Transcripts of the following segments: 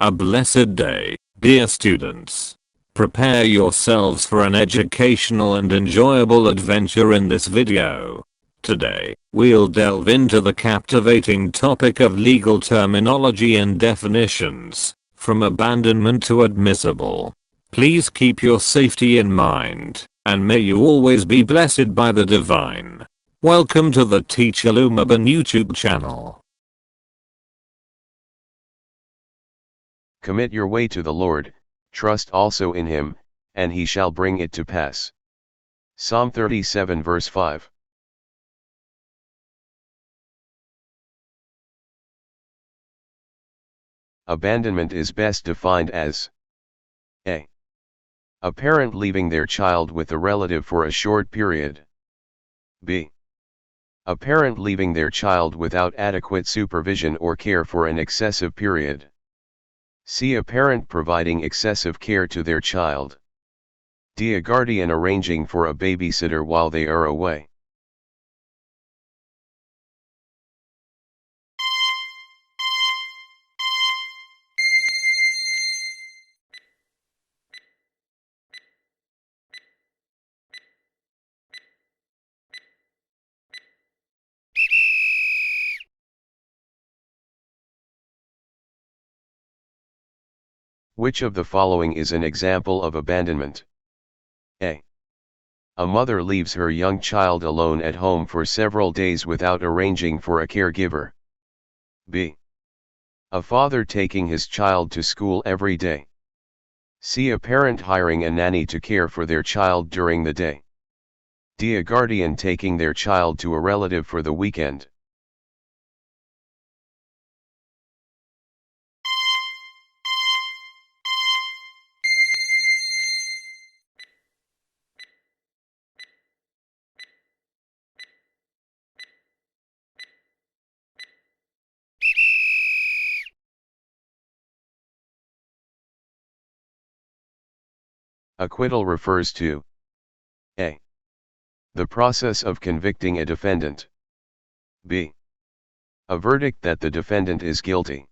A blessed day, dear students. Prepare yourselves for an educational and enjoyable adventure in this video. Today, we'll delve into the captivating topic of legal terminology and definitions, from abandonment to admissible. Please keep your safety in mind, and may you always be blessed by the divine. Welcome to the Teacher Lumaban YouTube channel. Commit your way to the Lord, trust also in him, and he shall bring it to pass. Psalm 37 verse 5. Abandonment is best defined as a parent leaving their child with a relative for a short period. b. A parent leaving their child without adequate supervision or care for an excessive period. C. A parent providing excessive care to their child. D. A guardian arranging for a babysitter while they are away. Which of the following is an example of abandonment? A. A mother leaves her young child alone at home for several days without arranging for a caregiver. B. A father taking his child to school every day. C. A parent hiring a nanny to care for their child during the day. D. A guardian taking their child to a relative for the weekend. Acquittal refers to a. The process of convicting a defendant. b. A verdict that the defendant is guilty.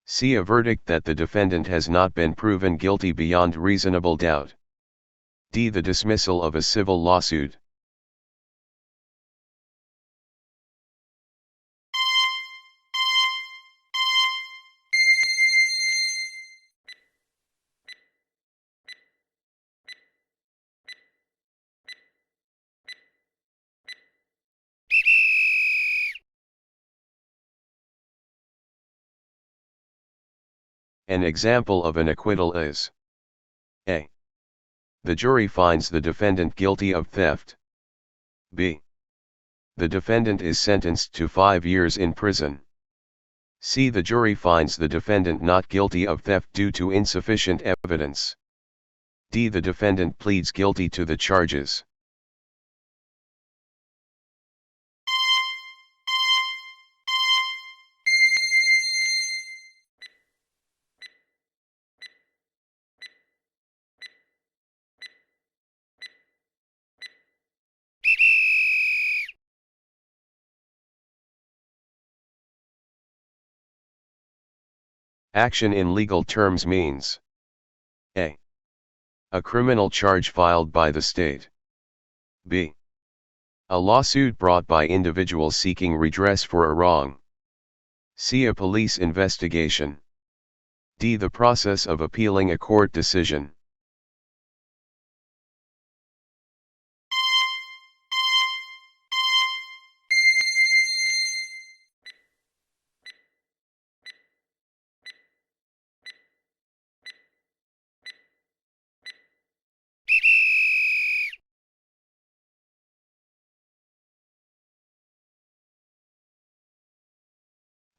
c. A verdict that the defendant has not been proven guilty beyond reasonable doubt. d. The dismissal of a civil lawsuit. An example of an acquittal is a. The jury finds the defendant guilty of theft. b. The defendant is sentenced to 5 years in prison. c. The jury finds the defendant not guilty of theft due to insufficient evidence. d. The defendant pleads guilty to the charges. Action in legal terms means a. A criminal charge filed by the state. b. A lawsuit brought by individuals seeking redress for a wrong. c. A police investigation. d. The process of appealing a court decision.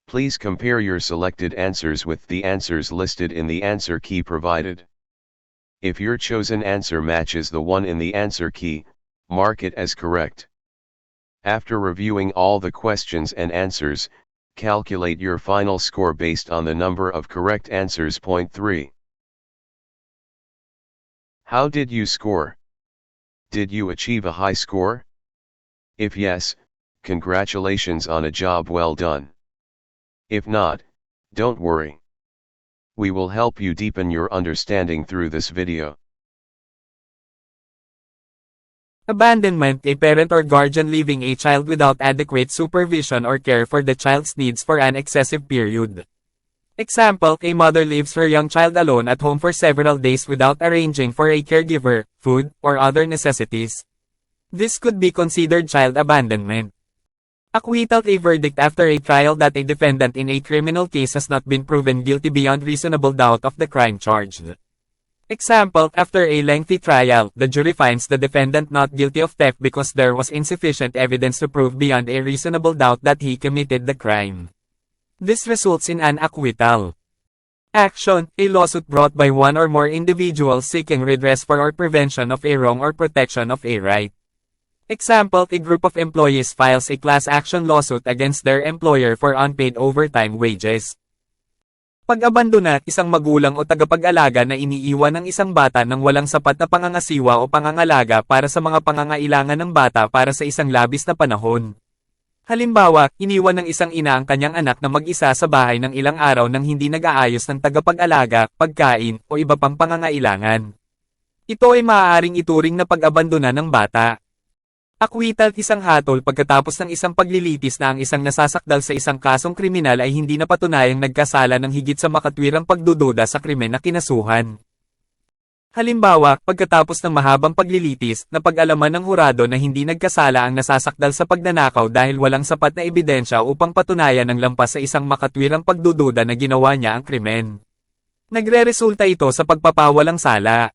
Please compare your selected answers with the answers listed in the answer key provided. If your chosen answer matches the one in the answer key, mark it as correct. After reviewing all the questions and answers, calculate your final score based on the number of correct answers. Point 3. How did you score? Did you achieve a high score? If yes, congratulations on a job well done. If not, don't worry. We will help you deepen your understanding through this video. Abandonment: a parent or guardian leaving a child without adequate supervision or care for the child's needs for an excessive period. Example: a mother leaves her young child alone at home for several days without arranging for a caregiver, food, or other necessities. This could be considered child abandonment. Acquittal: a verdict after a trial that a defendant in a criminal case has not been proven guilty beyond reasonable doubt of the crime charged. Example: after a lengthy trial, the jury finds the defendant not guilty of theft because there was insufficient evidence to prove beyond a reasonable doubt that he committed the crime. This results in an acquittal. Action: a lawsuit brought by one or more individuals seeking redress for or prevention of a wrong or protection of a right. Example: a group of employees files a class action lawsuit against their employer for unpaid overtime wages. Pag-abandona: isang magulang o tagapag-alaga na iniiwan ng isang bata nang walang sapat na pangangasiwa o pangangalaga para sa mga pangangailangan ng bata para sa isang labis na panahon. Halimbawa, iniwan ng isang ina ang kanyang anak na mag-isa sa bahay ng ilang araw nang hindi nag-aayos ng tagapag-alaga, pagkain, o iba pang pangangailangan. Ito ay maaaring ituring na pag-abandona ng bata. Acquittal: isang hatol pagkatapos ng isang paglilitis na ang isang nasasakdal sa isang kasong kriminal ay hindi napatunayang nagkasala ng higit sa makatwirang pagdududa sa krimen na kinasuhan. Halimbawa, pagkatapos ng mahabang paglilitis, napag-alaman ng hurado na hindi nagkasala ang nasasakdal sa pagnanakaw dahil walang sapat na ebidensya upang patunayan ng lampas sa isang makatwirang pagdududa na ginawa niya ang krimen. Nagre-resulta ito sa pagpapawalang sala.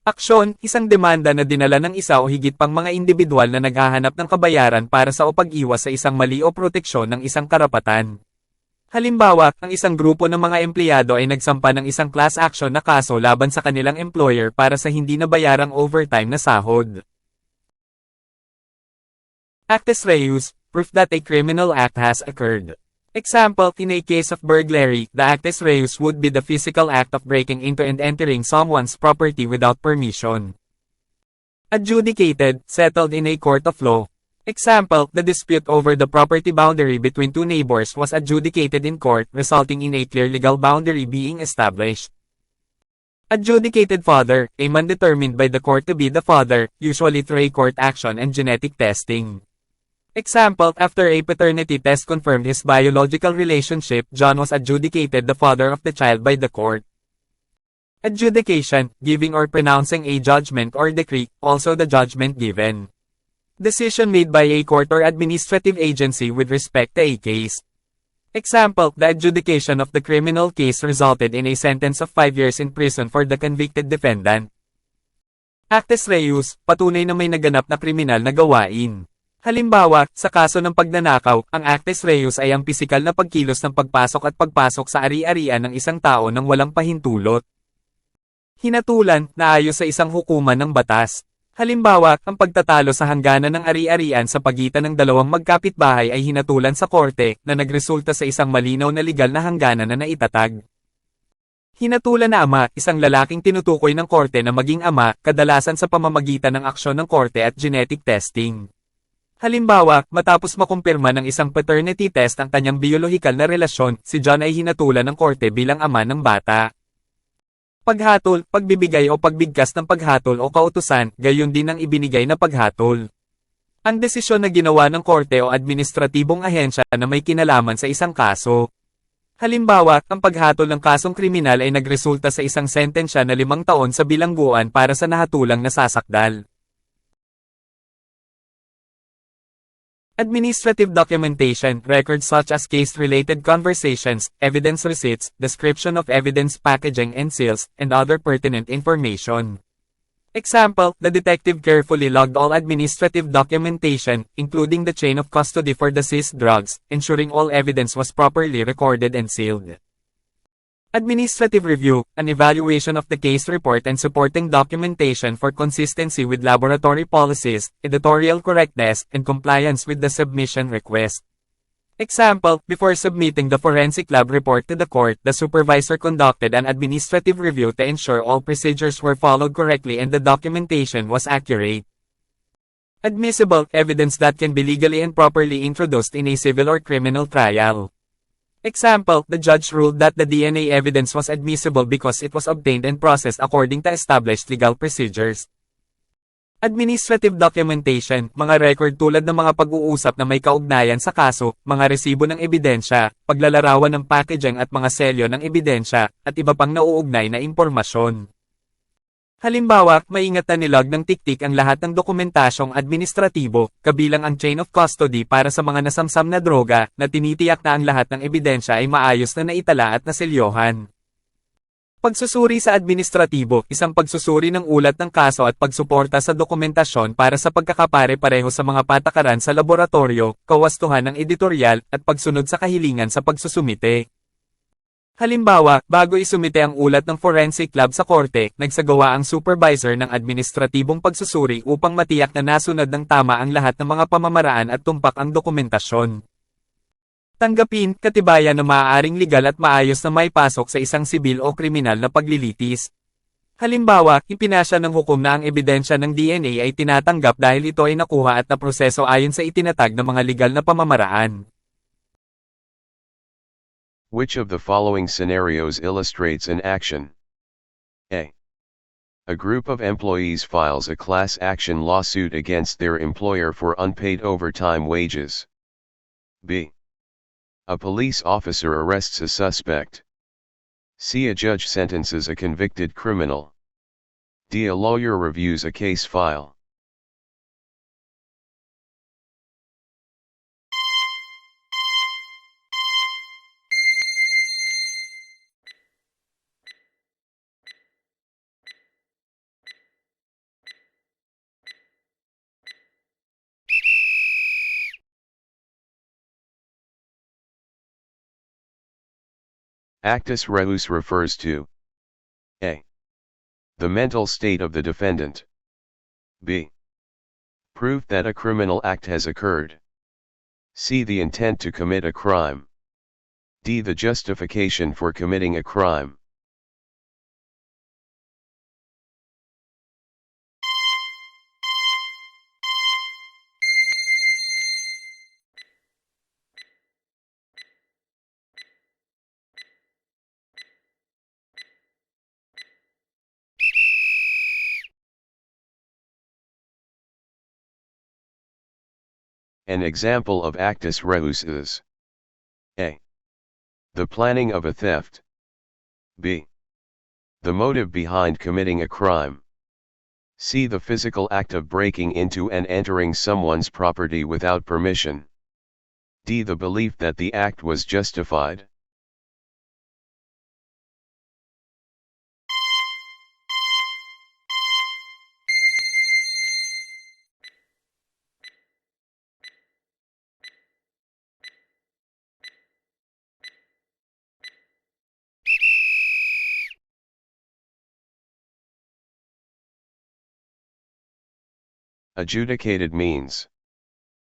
Aksyon: isang demanda na dinala ng isa o higit pang mga individual na naghahanap ng kabayaran para sa o pag-iwas sa isang mali o proteksyon ng isang karapatan. Halimbawa, ang isang grupo ng mga empleyado ay nagsampa ng isang class action na kaso laban sa kanilang employer para sa hindi nabayarang overtime na sahod. Actus reus: proof that a criminal act has occurred. Example: in a case of burglary, the actus reus would be the physical act of breaking into and entering someone's property without permission. Adjudicated: settled in a court of law. Example: the dispute over the property boundary between two neighbors was adjudicated in court, resulting in a clear legal boundary being established. Adjudicated father: a man determined by the court to be the father, usually through a court action and genetic testing. Example: after a paternity test confirmed his biological relationship, John was adjudicated the father of the child by the court. Adjudication: giving or pronouncing a judgment or decree, also the judgment given. Decision made by a court or administrative agency with respect to a case. Example: the adjudication of the criminal case resulted in a sentence of 5 years in prison for the convicted defendant. Actus reus: patunay na may naganap na kriminal na gawain. Halimbawa, sa kaso ng pagnanakaw, ang actus reus ay ang pisikal na pagkilos ng pagpasok at pagpasok sa ari-arian ng isang tao nang walang pahintulot. Hinatulan: naayos sa isang hukuman ng batas. Halimbawa, ang pagtatalo sa hangganan ng ari-arian sa pagitan ng dalawang magkapitbahay ay hinatulan sa korte, na nagresulta sa isang malinaw na legal na hangganan na naitatag. Hinatulan na ama: isang lalaking tinutukoy ng korte na maging ama, kadalasan sa pamamagitan ng aksyon ng korte at genetic testing. Halimbawa, matapos makumpirma ng isang paternity test ang kanyang biolohikal na relasyon, si John ay hinatulan ng korte bilang ama ng bata. Paghatol: pagbibigay o pagbigkas ng paghatol o kautusan, gayon din ang ibinigay na paghatol. Ang desisyon na ginawa ng korte o administratibong ahensya na may kinalaman sa isang kaso. Halimbawa, ang paghatol ng kasong kriminal ay nagresulta sa isang sentensya na 5 taon sa bilangguan para sa nahatulang nasasakdal. Administrative documentation: records such as case-related conversations, evidence receipts, description of evidence packaging and seals, and other pertinent information. Example: the detective carefully logged all administrative documentation, including the chain of custody for the seized drugs, ensuring all evidence was properly recorded and sealed. Administrative review: an evaluation of the case report and supporting documentation for consistency with laboratory policies, editorial correctness, and compliance with the submission request. Example: before submitting the forensic lab report to the court, the supervisor conducted an administrative review to ensure all procedures were followed correctly and the documentation was accurate. Admissible: evidence that can be legally and properly introduced in a civil or criminal trial. Example, the judge ruled that the DNA evidence was admissible because it was obtained and processed according to established legal procedures. Administrative documentation, mga record tulad ng mga pag-uusap na may kaugnayan sa kaso, mga resibo ng ebidensya, paglalarawan ng packaging at mga selyo ng ebidensya, at iba pang nauugnay na impormasyon. Halimbawa, maingat na nilog ng tiktik ang lahat ng dokumentasyong administratibo, kabilang ang chain of custody para sa mga nasamsam na droga, na tinitiyak na ang lahat ng ebidensya ay maayos na naitala at naselyohan. Pagsusuri sa administratibo, isang pagsusuri ng ulat ng kaso at pagsuporta sa dokumentasyon para sa pagkakapare-pareho sa mga patakaran sa laboratorio, kawastuhan ng editorial, at pagsunod sa kahilingan sa pagsusumite. Halimbawa, bago isumite ang ulat ng forensic lab sa korte, nagsagawa ang supervisor ng administratibong pagsusuri upang matiyak na nasunod ng tama ang lahat ng mga pamamaraan at tumpak ang dokumentasyon. Tanggapin, katibayan na maaaring legal at maayos na maipasok sa isang sibil o kriminal na paglilitis. Halimbawa, ipinasya ng hukom na ang ebidensya ng DNA ay tinatanggap dahil ito ay nakuha at naproseso ayon sa itinatag na mga legal na pamamaraan. Which of the following scenarios illustrates an action? A. A group of employees files a class action lawsuit against their employer for unpaid overtime wages. B. A police officer arrests a suspect. C. A judge sentences a convicted criminal. D. A lawyer reviews a case file. Actus reus refers to A. The mental state of the defendant. B. Proof that a criminal act has occurred. C. The intent to commit a crime. D. The justification for committing a crime. An example of actus reus is A. The planning of a theft. B. The motive behind committing a crime. C. The physical act of breaking into and entering someone's property without permission. D. The belief that the act was justified. Adjudicated means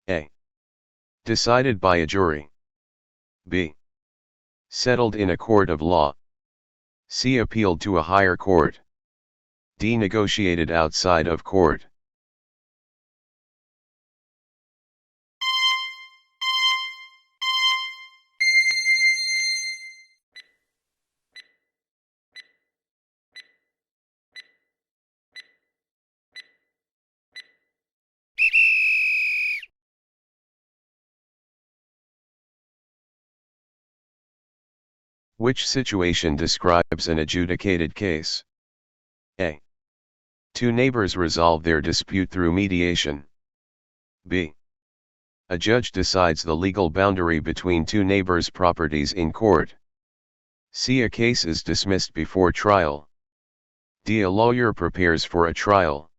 A. Decided by a jury. B. Settled in a court of law. C. Appealed to a higher court. D. Negotiated outside of court. Which situation describes an adjudicated case? A. Two neighbors resolve their dispute through mediation. B. A judge decides the legal boundary between two neighbors' properties in court. C. A case is dismissed before trial. D. A lawyer prepares for a trial.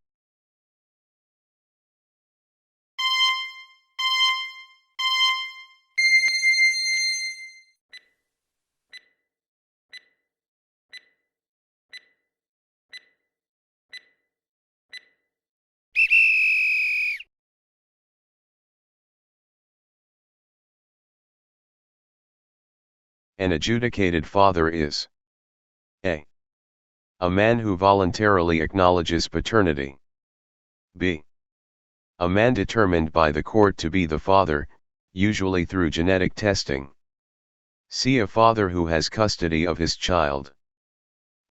An adjudicated father is A. A man who voluntarily acknowledges paternity. B. A man determined by the court to be the father, usually through genetic testing. C. A father who has custody of his child.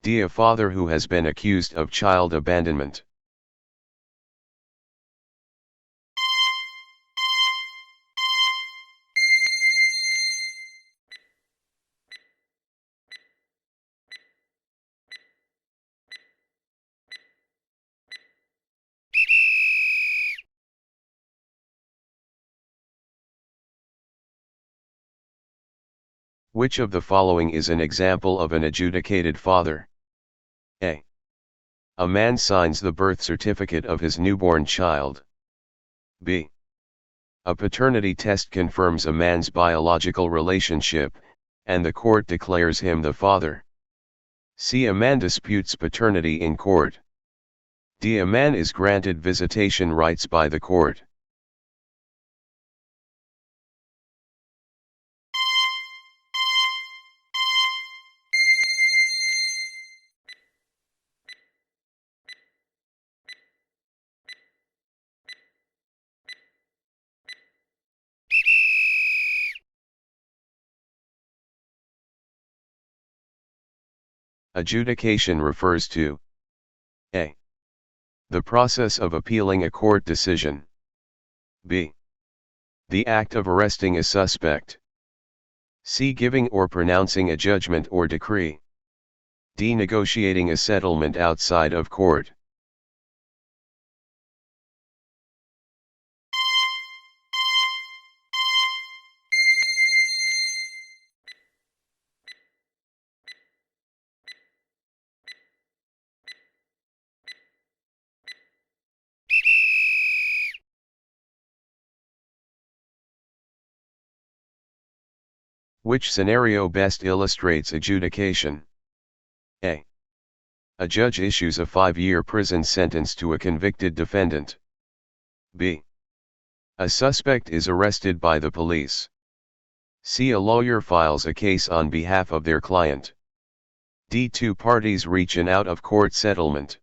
D. A father who has been accused of child abandonment. Which of the following is an example of an adjudicated father? A. A man signs the birth certificate of his newborn child. B. A paternity test confirms a man's biological relationship, and the court declares him the father. C. A man disputes paternity in court. D. A man is granted visitation rights by the court. Adjudication refers to A. The process of appealing a court decision. B. The act of arresting a suspect. C. Giving or pronouncing a judgment or decree. D. Negotiating a settlement outside of court. Which scenario best illustrates adjudication? A. A judge issues a 5-year prison sentence to a convicted defendant. B. A suspect is arrested by the police. C. A lawyer files a case on behalf of their client. D. Two parties reach an out-of-court settlement.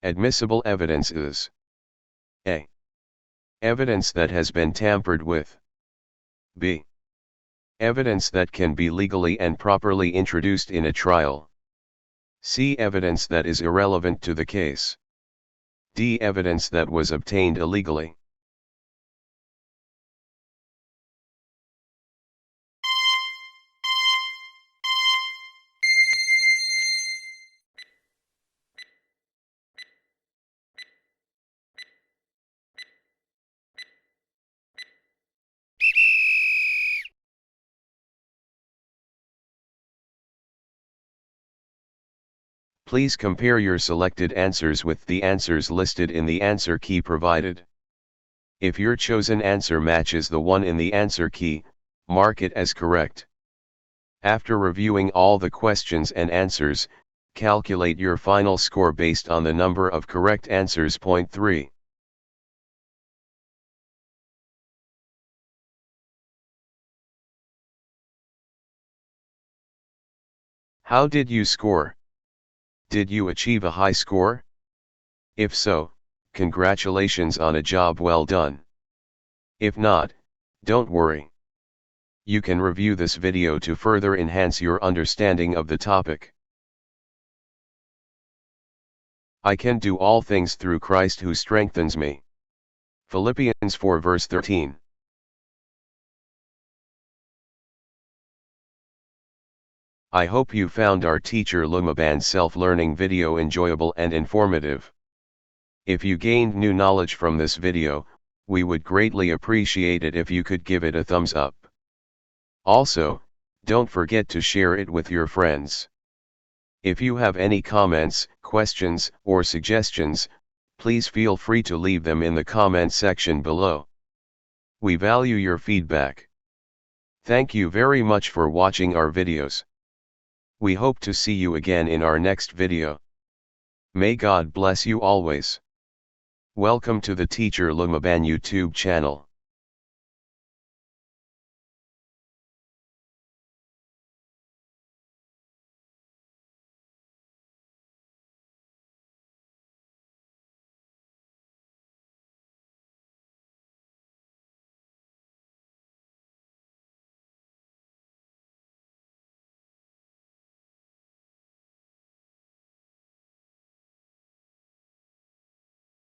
Admissible evidence is A. Evidence that has been tampered with. B. Evidence that can be legally and properly introduced in a trial. C. Evidence that is irrelevant to the case. D. Evidence that was obtained illegally. Please compare your selected answers with the answers listed in the answer key provided. If your chosen answer matches the one in the answer key, mark it as correct. After reviewing all the questions and answers, calculate your final score based on the number of correct answers. Point 3. How did you score? Did you achieve a high score? If so, congratulations on a job well done. If not, don't worry. You can review this video to further enhance your understanding of the topic. I can do all things through Christ who strengthens me. Philippians 4 verse 13. I hope you found our teacher Lumaban's self-learning video enjoyable and informative. If you gained new knowledge from this video, we would greatly appreciate it if you could give it a thumbs up. Also, don't forget to share it with your friends. If you have any comments, questions, or suggestions, please feel free to leave them in the comment section below. We value your feedback. Thank you very much for watching our videos. We hope to see you again in our next video. May God bless you always. Welcome to the Teacher Lumaban YouTube channel.